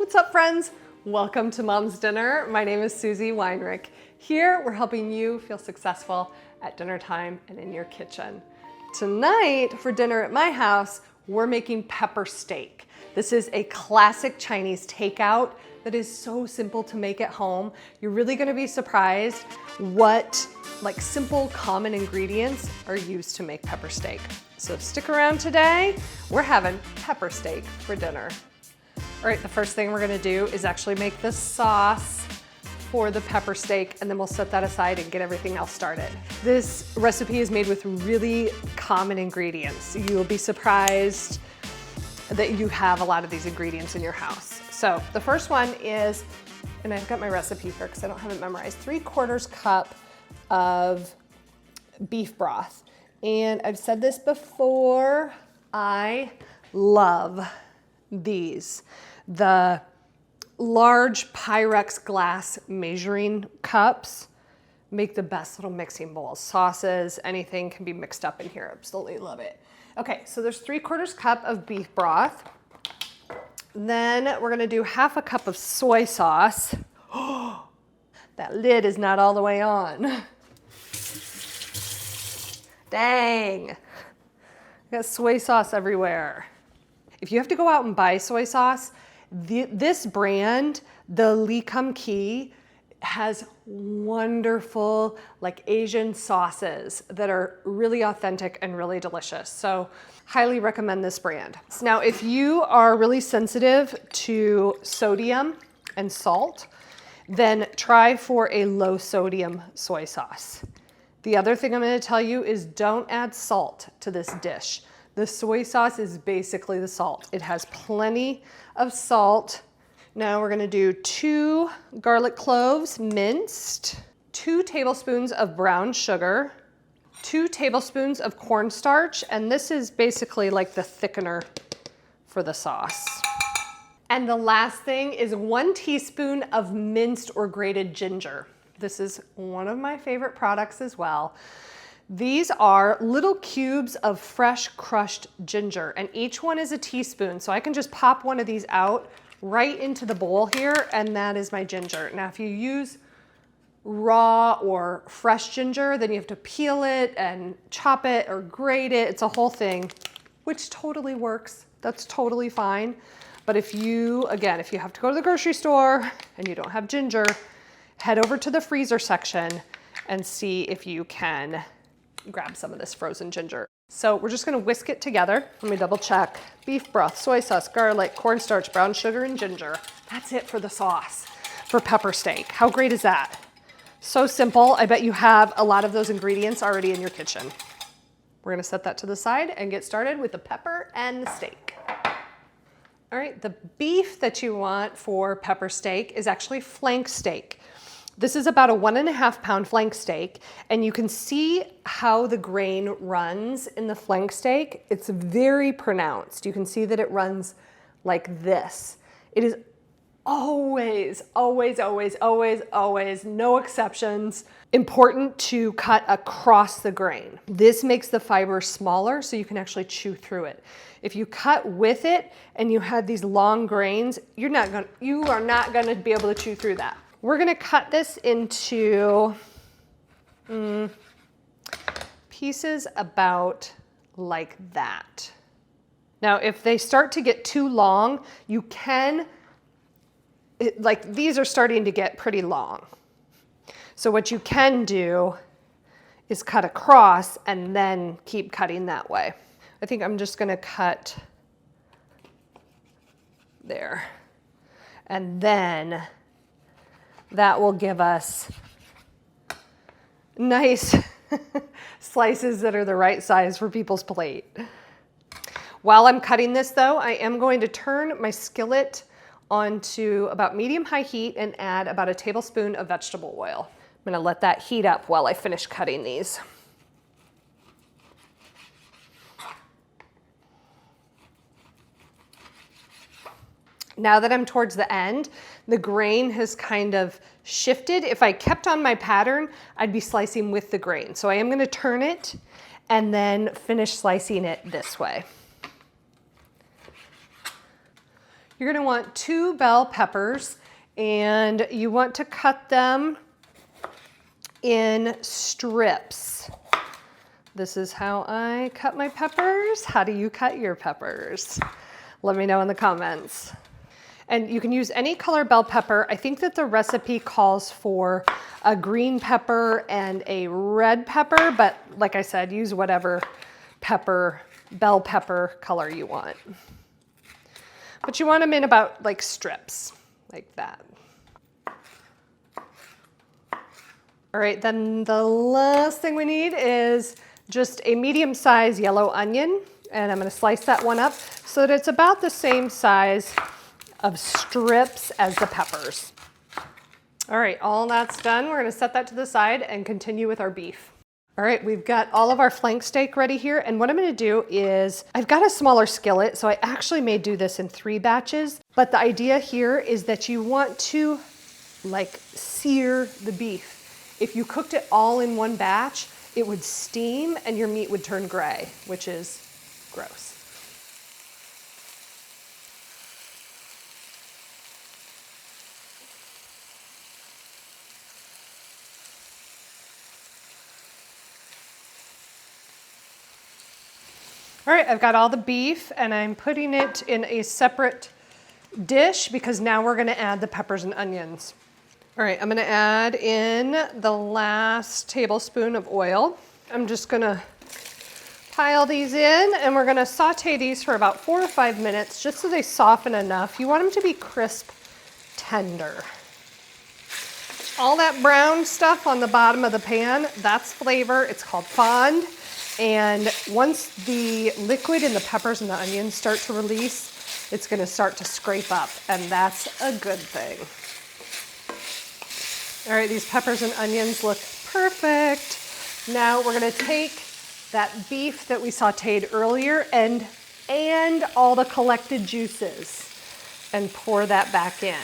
What's up, friends? Welcome to Mom's Dinner. My name is Susie Weinrich. Here, we're helping you feel successful at dinner time and in your kitchen. Tonight, for dinner at my house, we're making pepper steak. This is a classic Chinese takeout that is so simple to make at home. You're really gonna be surprised what simple common ingredients are used to make pepper steak. So stick around today. We're having pepper steak for dinner. All right, the first thing we're gonna do is actually make the sauce for the pepper steak, and then we'll set that aside and get everything else started. This recipe is made with really common ingredients. You'll be surprised that you have a lot of these ingredients in your house. So the first one is, and I've got my recipe here because I don't have it memorized, 3/4 cup of beef broth. And I've said this before, I love these. The large Pyrex glass measuring cups make the best little mixing bowls. Sauces, anything can be mixed up in here. Absolutely love it. Okay, so there's 3/4 cup of beef broth. Then we're gonna do 1/2 cup of soy sauce. Oh, that lid is not all the way on. Dang, I got soy sauce everywhere. If you have to go out and buy soy sauce, this brand, the Lee Kum Kee, has wonderful Asian sauces that are really authentic and really delicious. So highly recommend this brand. Now, if you are really sensitive to sodium and salt, then try for a low sodium soy sauce. The other thing I'm gonna tell you is don't add salt to this dish. The soy sauce is basically the salt. It has plenty of salt. Now we're gonna do 2 garlic cloves minced, 2 tablespoons of brown sugar, 2 tablespoons of cornstarch, and this is basically like the thickener for the sauce. And the last thing is 1 teaspoon of minced or grated ginger. This is one of my favorite products as well. These are little cubes of fresh crushed ginger, and each one is a teaspoon. So I can just pop one of these out right into the bowl here, and that is my ginger. Now, if you use raw or fresh ginger, then you have to peel it and chop it or grate it. It's a whole thing, which totally works. That's totally fine. But if you have to go to the grocery store and you don't have ginger, head over to the freezer section and see if you can grab some of this frozen ginger. So we're just gonna whisk it together. Let me double check. Beef broth, soy sauce, garlic, cornstarch, brown sugar, and ginger. That's it for the sauce for pepper steak. How great is that? So simple. I bet you have a lot of those ingredients already in your kitchen. We're gonna set that to the side and get started with the pepper and the steak. All right, the beef that you want for pepper steak is actually flank steak. This is about a 1.5 pound flank steak, and you can see how the grain runs in the flank steak. It's very pronounced. You can see that it runs like this. It is always, always, always, always, always, no exceptions, important to cut across the grain. This makes the fiber smaller so you can actually chew through it. If you cut with it and you had these long grains, you are not gonna be able to chew through that. We're gonna cut this into pieces about like that. Now, if they start to get too long, you can, these are starting to get pretty long. So what you can do is cut across and then keep cutting that way. I think I'm just gonna cut there. And then that will give us nice slices that are the right size for people's plate. While I'm cutting this though, I am going to turn my skillet onto about medium-high heat and add about a tablespoon of vegetable oil. I'm gonna let that heat up while I finish cutting these. Now that I'm towards the end, the grain has kind of shifted. If I kept on my pattern, I'd be slicing with the grain. So I am gonna turn it and then finish slicing it this way. You're gonna want 2 bell peppers, and you want to cut them in strips. This is how I cut my peppers. How do you cut your peppers? Let me know in the comments. And you can use any color bell pepper. I think that the recipe calls for a green pepper and a red pepper, but like I said, use whatever bell pepper color you want. But you want them in about like strips, like that. All right, then the last thing we need is just a medium-sized yellow onion, and I'm gonna slice that one up so that it's about the same size of strips as the peppers. All right, all that's done. We're gonna set that to the side and continue with our beef. All right, we've got all of our flank steak ready here, and what I'm gonna do is, I've got a smaller skillet, so I actually may do this in 3 batches, but the idea here is that you want to like sear the beef. If you cooked it all in one batch, it would steam and your meat would turn gray, which is gross. All right, I've got all the beef and I'm putting it in a separate dish because now we're gonna add the peppers and onions. All right, I'm gonna add in the last tablespoon of oil. I'm just gonna pile these in and we're gonna saute these for about 4 or 5 minutes just so they soften enough. You want them to be crisp, tender. All that brown stuff on the bottom of the pan, that's flavor. It's called fond. And once the liquid in the peppers and the onions start to release, it's gonna start to scrape up, and that's a good thing. All right, these peppers and onions look perfect. Now we're gonna take that beef that we sauteed earlier and all the collected juices and pour that back in.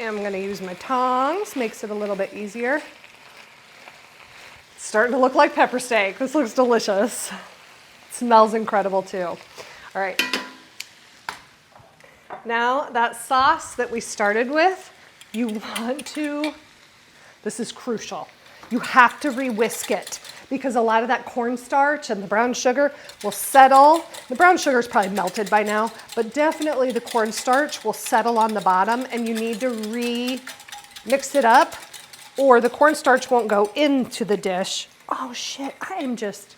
I'm gonna use my tongs, makes it a little bit easier. It's starting to look like pepper steak. This looks delicious. It smells incredible too. All right. Now that sauce that we started with, you want to, this is crucial. You have to re-whisk it because a lot of that cornstarch and the brown sugar will settle. The brown sugar is probably melted by now, but definitely the cornstarch will settle on the bottom and you need to re-mix it up or the cornstarch won't go into the dish. Oh shit, I am just,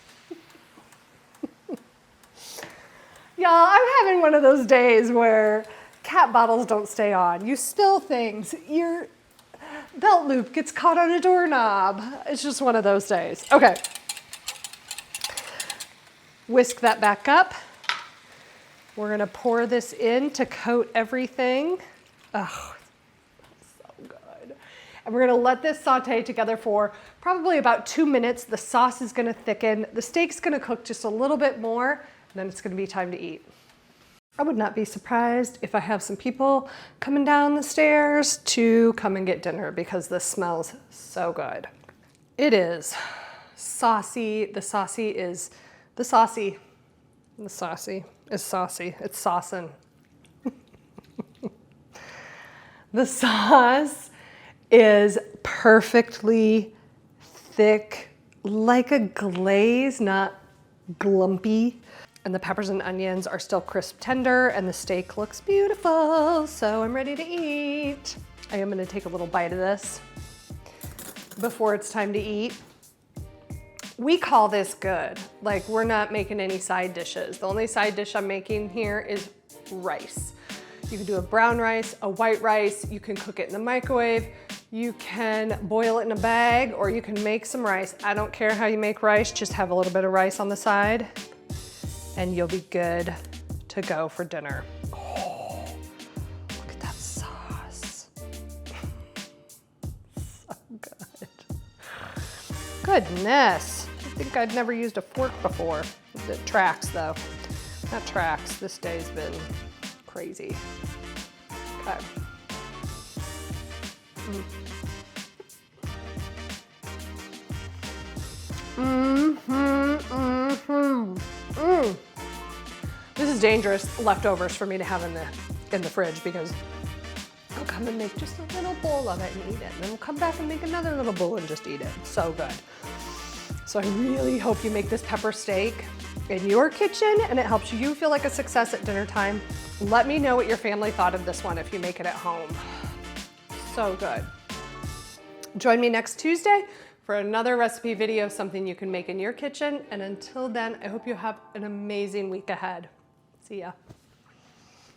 y'all, I'm having one of those days where cat bottles don't stay on. You spill things, your belt loop gets caught on a doorknob. It's just one of those days. Okay. Whisk that back up. We're gonna pour this in to coat everything. Oh, so good. And we're gonna let this saute together for probably about 2 minutes. The sauce is gonna thicken. The steak's gonna cook just a little bit more, and then it's gonna be time to eat. I would not be surprised if I have some people coming down the stairs to come and get dinner because this smells so good. It is saucy. The saucy is saucing. It's saucing. The sauce is perfectly thick, like a glaze, not glumpy. And the peppers and onions are still crisp tender and the steak looks beautiful. So I'm ready to eat. I am gonna take a little bite of this before it's time to eat. We call this good. Like we're not making any side dishes. The only side dish I'm making here is rice. You can do a brown rice, a white rice. You can cook it in the microwave. You can boil it in a bag or you can make some rice. I don't care how you make rice, just have a little bit of rice on the side and you'll be good to go for dinner. Oh, look at that sauce. So good. Goodness. I think I'd never used a fork before. It tracks though. That tracks. This day's been crazy. Okay. is dangerous leftovers for me to have in the fridge, because I'll come and make just a little bowl of it and eat it. And then we'll come back and make another little bowl and just eat it. It's so good. So I really hope you make this pepper steak in your kitchen and it helps you feel like a success at dinner time. Let me know what your family thought of this one if you make it at home. So good. Join me next Tuesday for another recipe video of something you can make in your kitchen. And until then, I hope you have an amazing week ahead. See ya.